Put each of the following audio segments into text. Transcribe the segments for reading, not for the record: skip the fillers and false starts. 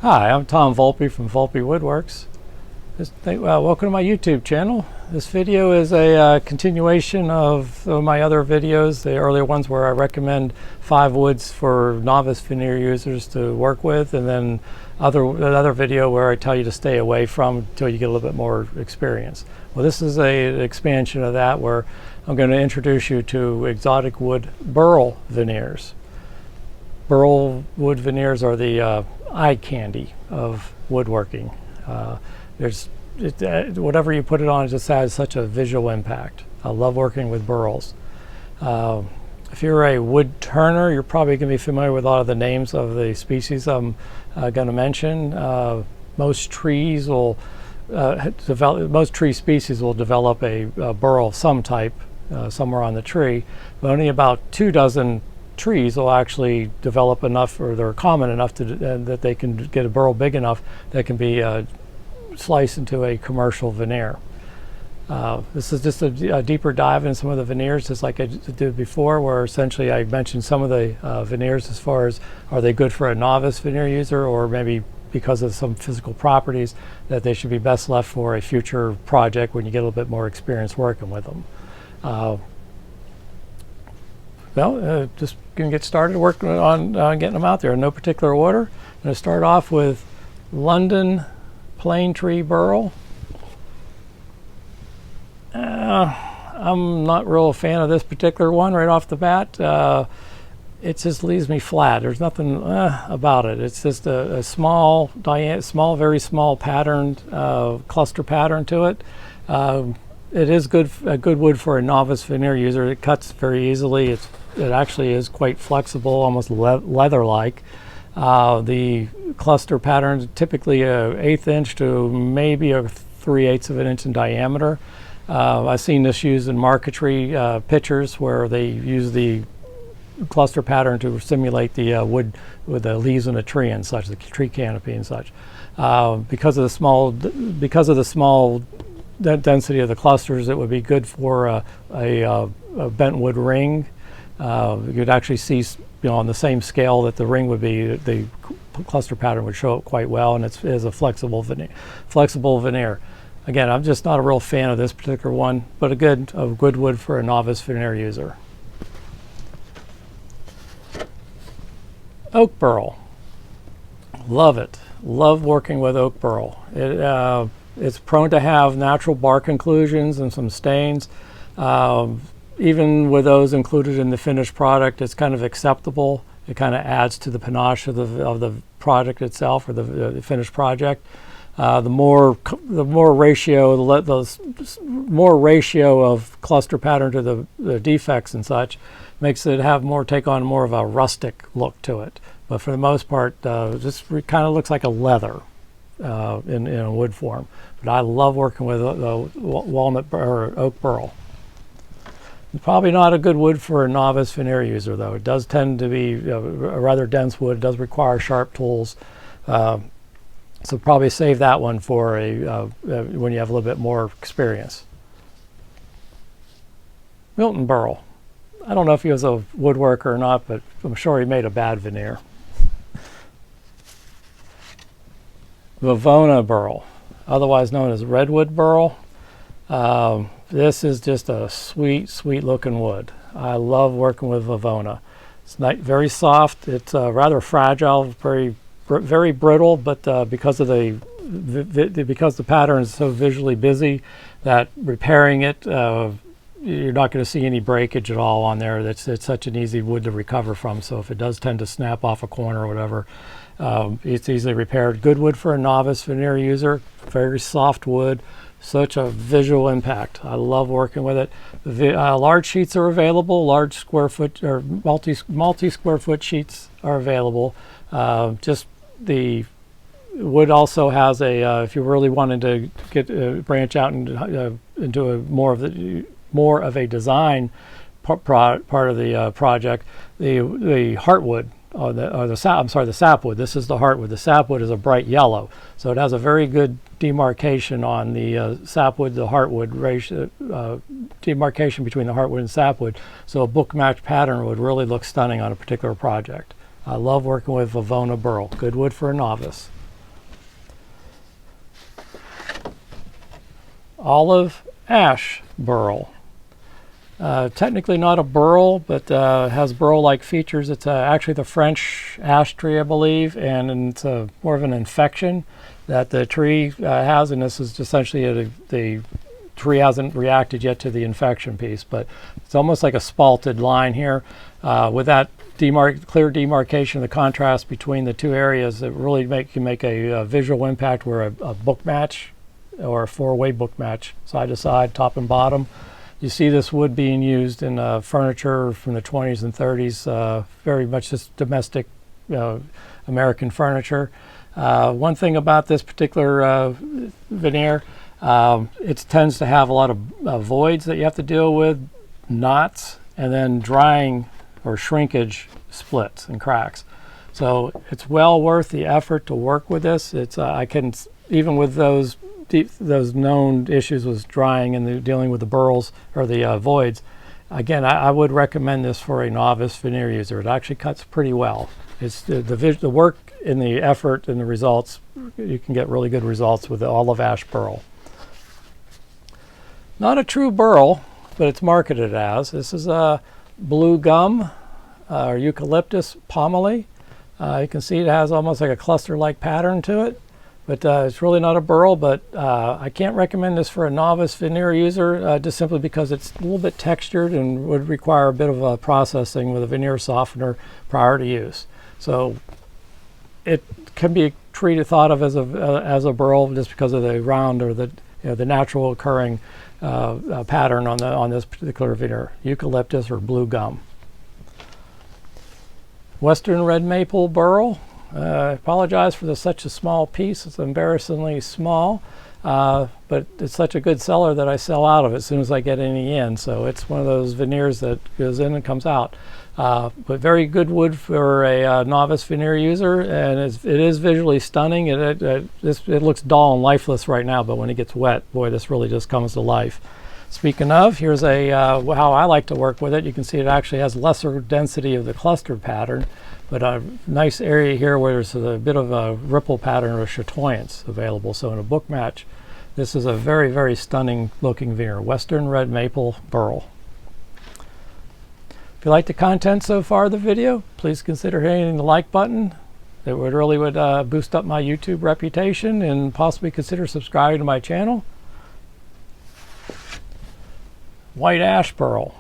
Hi, I'm Tom Volpe from Volpe Woodworks. Welcome to my YouTube channel. This video is a continuation of my other videos, the earlier ones where I recommend 5 woods for novice veneer users to work with, and then another video where I tell you to stay away from until you get a little bit more experience. Well, this is an expansion of that where I'm going to introduce you to exotic wood burl veneers. Burl wood veneers are the eye candy of woodworking. Whatever you put it on, it just has such a visual impact. I love working with burls. If you're a wood turner, you're probably going to be familiar with a lot of the names of the species I'm going to mention. Most tree species will develop a burl of some type somewhere on the tree, but only about 24 trees will actually develop enough, or they're common enough that they can get a burl big enough that can be sliced into a commercial veneer. This is just a deeper dive in some of the veneers, just like I did before, where essentially I mentioned some of the veneers as far as are they good for a novice veneer user, or maybe because of some physical properties that they should be best left for a future project when you get a little bit more experience working with them. Just going to get started working on getting them out there in no particular order. I'm going to start off with London plane tree burl. I'm not real a fan of this particular one right off the bat. It just leaves me flat. There's nothing about it. It's just a very small patterned cluster pattern to it. It is a good wood for a novice veneer user. It cuts very easily. It actually is quite flexible, almost leather-like. The cluster pattern is typically an 1/8 inch to maybe a 3/8 of an inch in diameter. I've seen this used in marquetry pictures where they use the cluster pattern to simulate the wood with the leaves in a tree and such, the tree canopy and such. Because of the small density of the clusters, it would be good for a bent wood ring. You could actually see, on the same scale that the ring would be, the cluster pattern would show up quite well, and it is a flexible veneer. Again, I'm just not a real fan of this particular one, but a good wood for a novice veneer user. Oak burl. Love it. Love working with oak burl. It's prone to have natural bark inclusions and some stains. Even with those included in the finished product, it's kind of acceptable. It kind of adds to the panache of the product itself, or the finished project. The more ratio of cluster pattern to the defects and such makes it take on more of a rustic look to it. But for the most part, just kind of looks like a leather in a wood form. But I love working with walnut or oak burl. Probably not a good wood for a novice veneer user, though. It does tend to be a rather dense wood. It does require sharp tools. So probably save that one for when you have a little bit more experience. Milton burl. I don't know if he was a woodworker or not, but I'm sure he made a bad veneer. Vavona burl, otherwise known as redwood burl. This is just a sweet, sweet looking wood. I love working with Vavona. It's very soft. It's rather fragile, very brittle, but because the pattern is so visually busy, that repairing it, you're not going to see any breakage at all on there. It's such an easy wood to recover from. So if it does tend to snap off a corner or whatever, it's easily repaired. Good wood for a novice veneer user. Very soft wood. Such a visual impact. I love working with it. Large sheets are available. Large square foot or multi square foot sheets are available. Just the wood also has if you really wanted to branch out into more of a design part of the project, the heartwood. The sapwood. This is the heartwood. The sapwood is a bright yellow, so it has a very good demarcation on the sapwood, the heartwood ratio, demarcation between the heartwood and sapwood. So a book match pattern would really look stunning on a particular project. I love working with Vavona burl. Good wood for a novice. olive ash burl. Technically not a burl, but has burl-like features. It's actually the French ash tree, I believe, and it's more of an infection that the tree has, and this is essentially the tree hasn't reacted yet to the infection piece, but it's almost like a spalted line here. With that clear demarcation of the contrast between the two areas, it really can make a visual impact where a book match or a four-way book match, side to side, top and bottom. You see this wood being used in furniture from the 20s and 30s, very much just domestic American furniture. One thing about this particular veneer, it tends to have a lot of voids that you have to deal with, knots, and then drying or shrinkage splits and cracks. So it's well worth the effort to work with this. It's I can, even with those known issues with drying and dealing with the burls or the voids, again, I would recommend this for a novice veneer user. It actually cuts pretty well. It's the work and the effort and the results, you can get really good results with the olive ash burl. Not a true burl, but it's marketed as. This is a blue gum or eucalyptus pomely. You can see it has almost like a cluster-like pattern to it. But it's really not a burl, but I can't recommend this for a novice veneer user just simply because it's a little bit textured and would require a bit of processing with a veneer softener prior to use. So it can be thought of as a burl just because of the round or the natural occurring pattern on this particular veneer, eucalyptus or blue gum. Western red maple burl. I apologize for such a small piece. It's embarrassingly small, but it's such a good seller that I sell out of it as soon as I get any in. So it's one of those veneers that goes in and comes out. But very good wood for a novice veneer user, and it is visually stunning. It looks dull and lifeless right now, but when it gets wet, boy, this really just comes to life. Speaking of, here's how I like to work with it. You can see it actually has lesser density of the clustered pattern, but a nice area here where there's a bit of a ripple pattern or chatoyance available. So in a book match, this is a very, very stunning looking veneer, Western red maple burl. If you like the content so far of the video, please consider hitting the like button. It really would boost up my YouTube reputation, and possibly consider subscribing to my channel. White ash burl,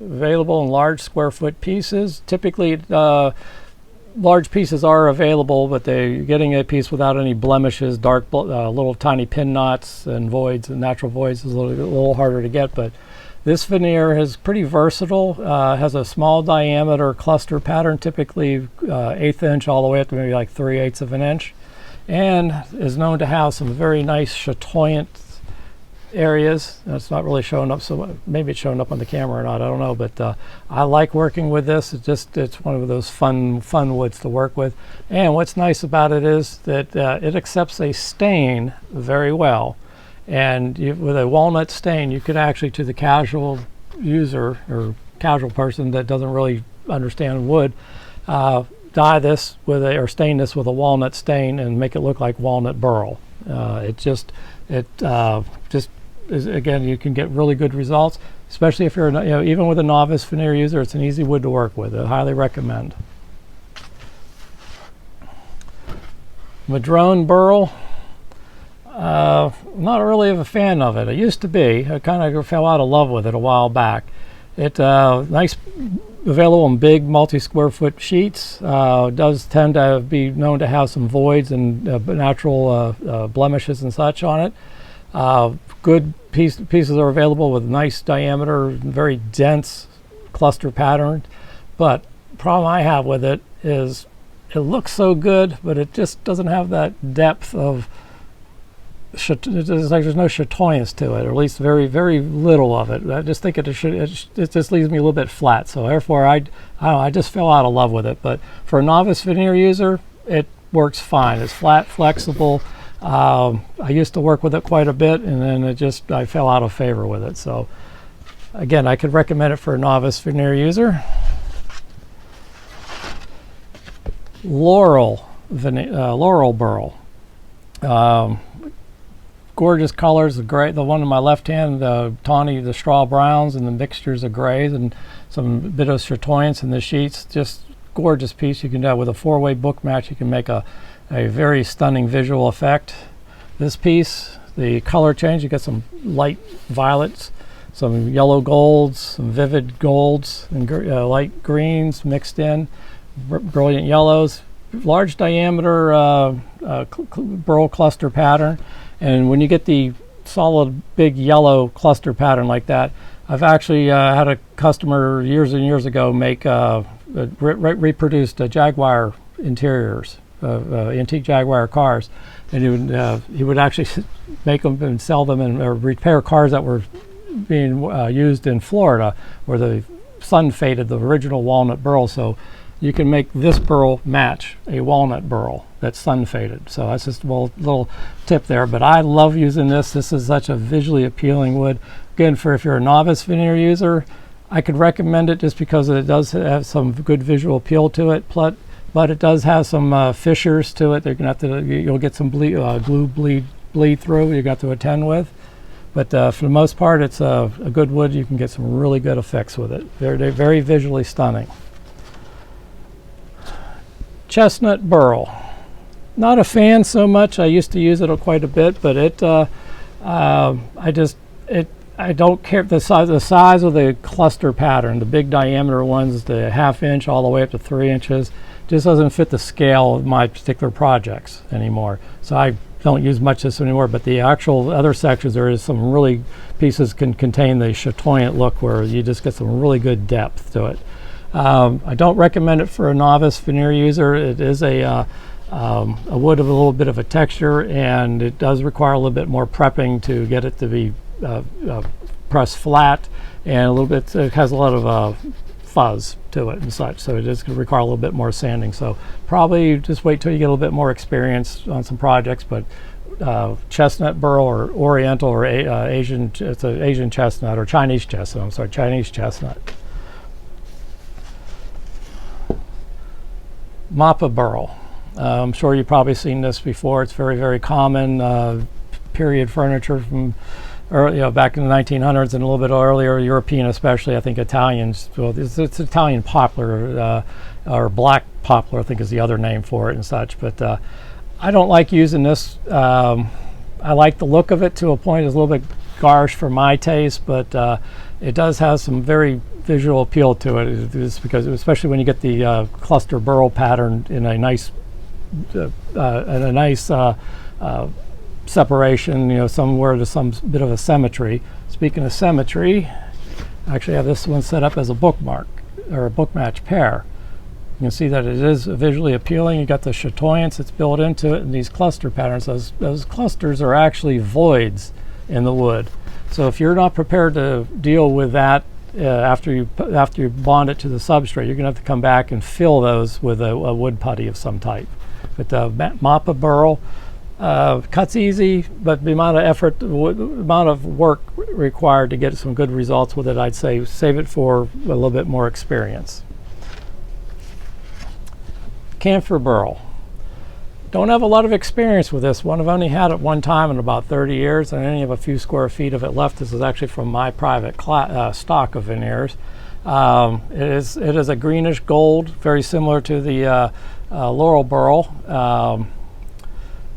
available in large square foot pieces. Typically large pieces are available, but they're getting a piece without any blemishes, dark little tiny pin knots and voids, and natural voids is a little harder to get. But this veneer is pretty versatile, has a small diameter cluster pattern, typically 1/8 inch all the way up to maybe like 3/8 of an inch, and is known to have some very nice chatoyant areas. It's not really showing up, so maybe it's showing up on the camera or not, I don't know, but I like working with this. It's one of those fun woods to work with. And what's nice about it is that it accepts a stain very well, and with a walnut stain, you could actually, to the casual user or casual person that doesn't really understand wood, dye this with or stain this with a walnut stain and make it look like walnut burl. Again, you can get really good results, especially if you're, even with a novice veneer user. It's an easy wood to work with. I highly recommend. Madrone burl, not really a fan of it. I used to be. I kind of fell out of love with it a while back. It nice, available in big multi-square foot sheets. Does tend to be known to have some voids and natural blemishes and such on it. Good pieces are available with nice diameter, very dense cluster pattern. But the problem I have with it is it looks so good, but it just doesn't have that depth of, there's no chatoyance to it, or at least very, very little of it. I just think it just leaves me a little bit flat. So therefore, I don't know, I just fell out of love with it. But for a novice veneer user, it works fine. It's flat, flexible. I used to work with it quite a bit, and then I fell out of favor with it. So again, I could recommend it for a novice veneer user. Laurel burl. gorgeous colors, the gray, the one in my left hand, the tawny, the straw browns, and the mixtures of grays, and some bit of chatoyance in the sheets. Just gorgeous piece. You can do with a 4-way book match. You can make a very stunning visual effect. This piece, the color change, you get some light violets, some yellow golds, some vivid golds, and light greens mixed in, brilliant yellows, large diameter burl cluster pattern. And when you get the solid big yellow cluster pattern like that, I've actually had a customer years and years ago make reproduced Jaguar interiors, antique Jaguar cars, and he would actually make them and sell them or repair cars that were being used in Florida where the sun faded the original walnut burl. So you can make this burl match a walnut burl that's sun faded. So that's just a little tip there. But I love using this. This is such a visually appealing wood. Again, if you're a novice veneer user, I could recommend it just because it does have some good visual appeal to it. But it does have some fissures to it. They're gonna have to, you'll get some glue bleed through you got to attend with. But for the most part, it's a good wood. You can get some really good effects with it. They're very visually stunning. Chestnut burl. Not a fan so much. I used to use it quite a bit, but I don't care the size of the cluster pattern. The big diameter ones, the 1/2 inch all the way up to 3 inches, just doesn't fit the scale of my particular projects anymore. So I don't use much of this anymore. But the actual other sections, there is some really pieces can contain the chatoyant look where you just get some really good depth to it. I don't recommend it for a novice veneer user. It is a wood of a little bit of a texture, and it does require a little bit more prepping to get it to be pressed flat, and a little bit, it has a lot of fuzz to it and such, so it is going to require a little bit more sanding. So probably just wait till you get a little bit more experience on some projects. But chestnut burl or oriental or Asian, it's an Asian chestnut or Chinese chestnut, I'm sorry, Chinese chestnut. Mappa burl. I'm sure you've probably seen this before. It's very, very common period furniture from early, back in the 1900s and a little bit earlier, European especially. I think Italians, well, it's Italian poplar, or black poplar, I think is the other name for it and such. But I don't like using this. I like the look of it to a point. It's a little bit garish for my taste, but it does have some very visual appeal to it. It's because, especially when you get the cluster burl pattern in a nice separation, somewhere to some bit of a symmetry. Speaking of symmetry, I actually have this one set up as a bookmark or a book match pair. You can see that it is visually appealing. You got the chatoyance that's built into it, and these cluster patterns. Those clusters are actually voids in the wood. So if you're not prepared to deal with that after you bond it to the substrate, you're going to have to come back and fill those with a wood putty of some type. But the Mappa burl cuts easy, but the amount of effort, the amount of work required to get some good results with it, I'd say save it for a little bit more experience. Camphor burl. Don't have a lot of experience with this one. I've only had it one time in about 30 years. I only have a few square feet of it left. This is actually from my private stock of veneers. It is a greenish gold, very similar to the laurel burl.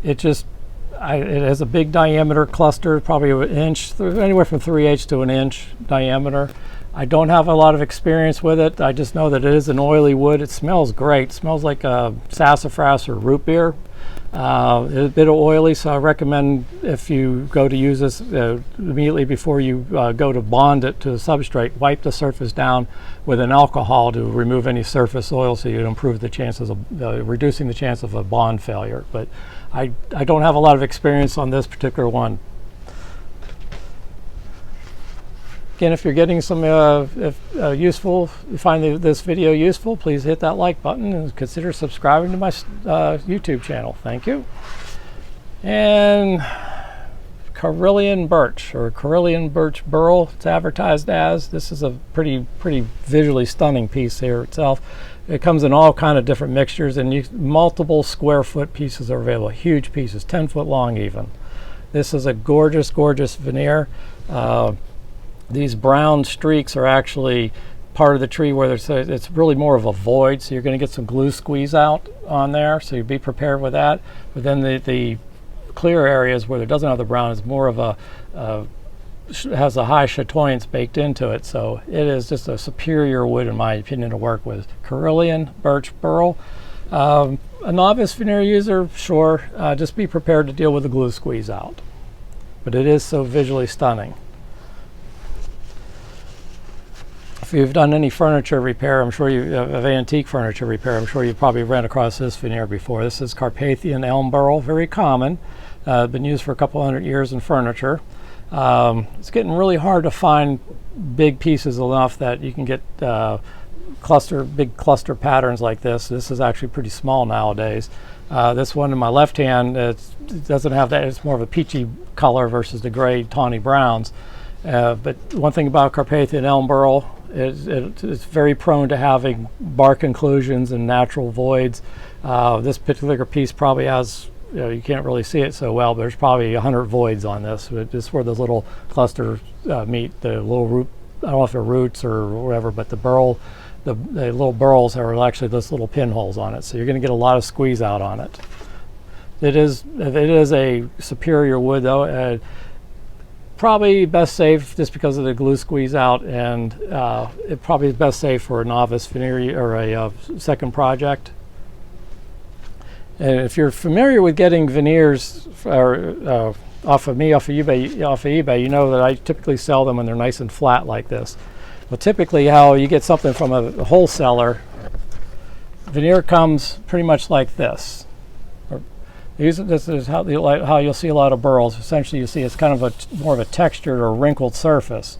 It has a big diameter cluster, probably an inch, anywhere from 3/8 to an inch diameter. I don't have a lot of experience with it. I just know that it is an oily wood. It smells great. It smells like sassafras or root beer. It's a bit oily, so I recommend if you go to use this immediately before you go to bond it to the substrate, wipe the surface down with an alcohol to remove any surface oil, so you improve the chances of reducing the chance of a bond failure. But I don't have a lot of experience on this particular one. Again, if you're getting some useful, you find this video useful, please hit that like button and consider subscribing to my YouTube channel. Thank you. And Karelian birch, or Karelian birch burl, it's advertised as. This is a pretty visually stunning piece here itself. It comes in all kind of different mixtures, and multiple square foot pieces are available. Huge pieces, 10 foot long even. This is a gorgeous, gorgeous veneer. These brown streaks are actually part of the tree where it's really more of a void, so you're going to get some glue squeeze out on there, so you be prepared with that. But then the clear areas where it doesn't have the brown is more of a has a high chatoyance baked into it, so it is just a superior wood in my opinion to work with. Carillion, birch, burl. A novice veneer user, sure, just be prepared to deal with the glue squeeze out, but it is so visually stunning. If you've done any furniture repair, I'm sure you have antique furniture repair, I'm sure you've probably ran across this veneer before. This is Carpathian elm burl, very common, been used for a couple hundred years in furniture. It's getting really hard to find big pieces enough that you can get big cluster patterns like this. This is actually pretty small nowadays. This one in my left hand, it doesn't have that. It's more of a peachy color versus the gray tawny browns. But one thing about Carpathian elm burl is it's very prone to having bark inclusions and natural voids. This particular piece probably has, you can't really see it so well, but there's probably 100 voids on this. Just where those little clusters meet, the little root, I don't know if they're roots or whatever, but the burl, the little burls are actually those little pinholes on it. So you're going to get a lot of squeeze out on it. It is a superior wood though. Probably best safe just because of the glue squeeze out, and it probably is best safe for a novice veneer or a second project. And if you're familiar with getting veneers off of eBay, you know that I typically sell them when they're nice and flat like this. Well, typically how you get something from a wholesaler, veneer comes pretty much like this. This is how you'll see a lot of burls. Essentially, you see it's kind of more of a textured or wrinkled surface.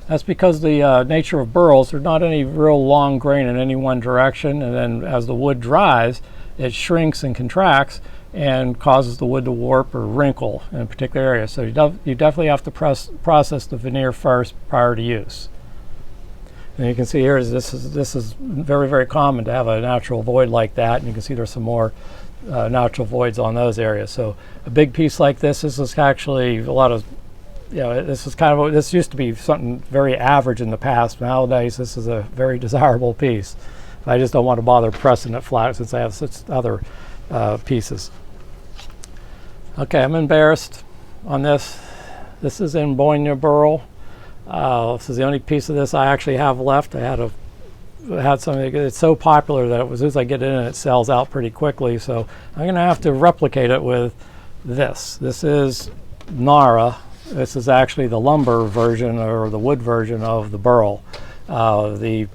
That's because the nature of burls, there's not any real long grain in any one direction, and then as the wood dries, it shrinks and contracts and causes the wood to warp or wrinkle in a particular area. So you definitely have to process the veneer first prior to use. And you can see here this is very, very common to have a natural void like that, and you can see there's some more natural voids on those areas. So a big piece like this is actually a lot of, this used to be something very average in the past. Nowadays this is a very desirable piece. I just don't want to bother pressing it flat since I have such other pieces. Okay, I'm embarrassed on this. This is in Boyne burl. This is the only piece of this I actually have left. I had something. It's so popular that as soon as I get in it sells out pretty quickly. So I'm going to have to replicate it with this. This is Nara. This is actually the lumber version or the wood version of the burl. The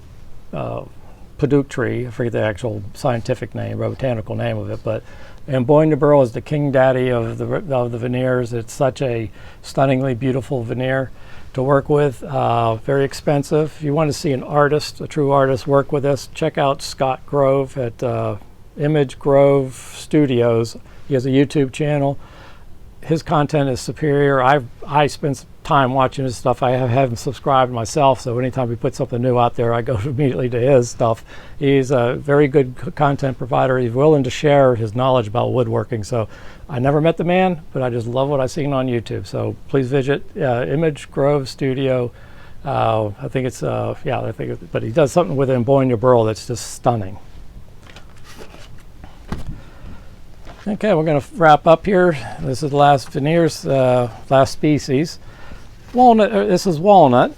Padauk tree, I forget the actual scientific name, botanical name of it, but Boyne burl is the king daddy of the veneers. It's such a stunningly beautiful veneer to work with. Very expensive. If you want to see an artist, a true artist, work with this, check out Scott Grove at Image Grove Studios. He has a YouTube channel. His content is superior. I spend some time watching his stuff. I have him subscribed myself, so anytime we put something new out there, I go immediately to his stuff. He's a very good content provider. He's willing to share his knowledge about woodworking. So I never met the man, but I just love what I've seen on YouTube. So please visit Image Grove Studio. I think it's but he does something with Boyne burl that's just stunning. Okay, we're going to wrap up here. This is the last veneers, last species. Walnut. This is walnut.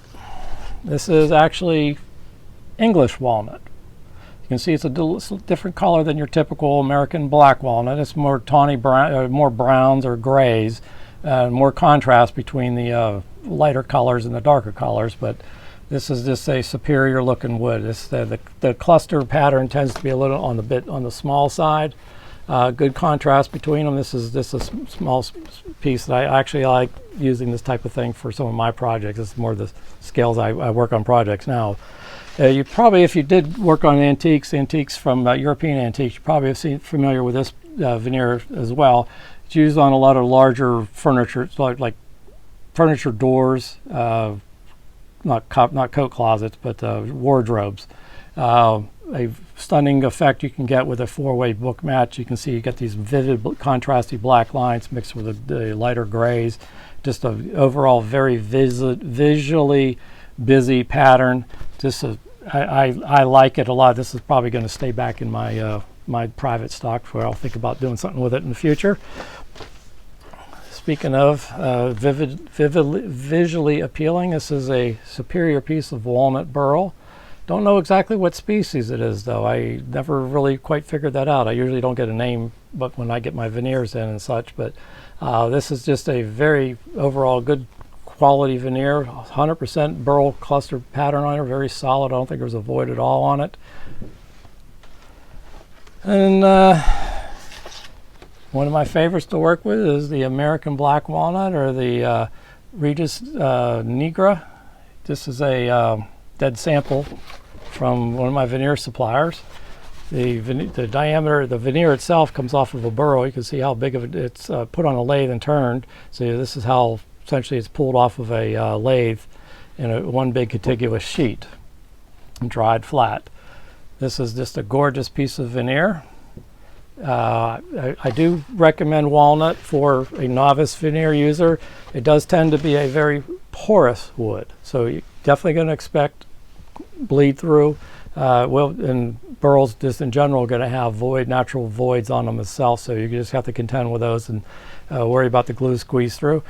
This is actually English walnut. You can see it's a different color than your typical American black walnut. It's more tawny brown, more browns or grays, more contrast between the lighter colors and the darker colors. But this is just a superior looking wood. The cluster pattern tends to be a little on the small side. Good contrast between them. This is a small piece that I actually like using this type of thing for some of my projects. It's more the scales I work on projects now. You probably, if you did work on antiques from European antiques, you probably have familiar with this veneer as well. It's used on a lot of larger furniture, like furniture doors, not coat closets, but wardrobes. a stunning effect you can get with a four-way book match. You can see you get these vivid, contrasty black lines mixed with the lighter grays. Just an overall very visually busy pattern. I like it a lot. This is probably going to stay back in my my private stock, where I'll think about doing something with it in the future. Speaking of visually appealing, this is a superior piece of walnut burl. Don't know exactly what species it is, though. I never really quite figured that out. I usually don't get a name, but when I get my veneers in and such. But this is just a very overall good quality veneer. 100% burl cluster pattern on it, very solid. I don't think there's a void at all on it. And one of my favorites to work with is the American black walnut, or the Regis nigra. This is a dead sample from one of my veneer suppliers. The diameter, the veneer itself comes off of a burl. You can see how big of it, it's put on a lathe and turned. So this is how essentially it's pulled off of a lathe in one big contiguous sheet and dried flat. This is just a gorgeous piece of veneer. I do recommend walnut for a novice veneer user. It does tend to be a very porous wood, so you're definitely going to expect bleed through. And burls just in general are going to have natural voids on them itself, so you just have to contend with those and worry about the glue squeeze through.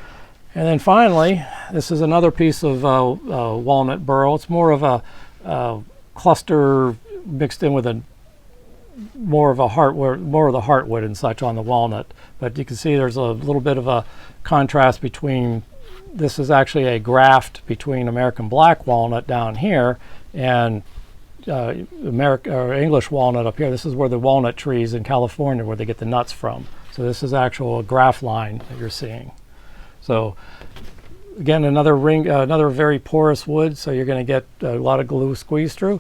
And then finally, this is another piece of walnut burl. It's more of a cluster mixed in with more of the heartwood and such on the walnut. But you can see there's a little bit of a contrast between, this is actually a graft between American black walnut down here and English walnut up here. This is where the walnut trees in California, where they get the nuts from. So this is actual graft line that you're seeing. So again, another very porous wood, so you're going to get a lot of glue squeeze through.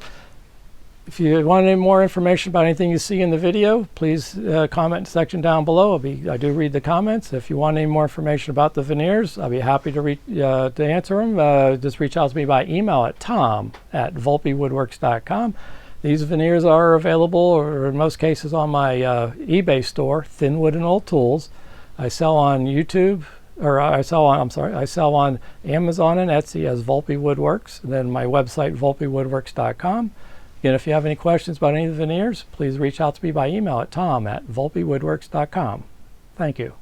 If you want any more information about anything you see in the video, please comment in the section down below. I do read the comments. If you want any more information about the veneers, I'll be happy to answer them. Just reach out to me by email at tom@volpewoodworks.com. These veneers are available, or in most cases, on my eBay store, Thin Wood and Old Tools. I sell on YouTube, or I sell on Amazon and Etsy as Volpe Woodworks, and then my website, volpewoodworks.com. Again, if you have any questions about any of the veneers, please reach out to me by email at tom@volpewoodworks.com. Thank you.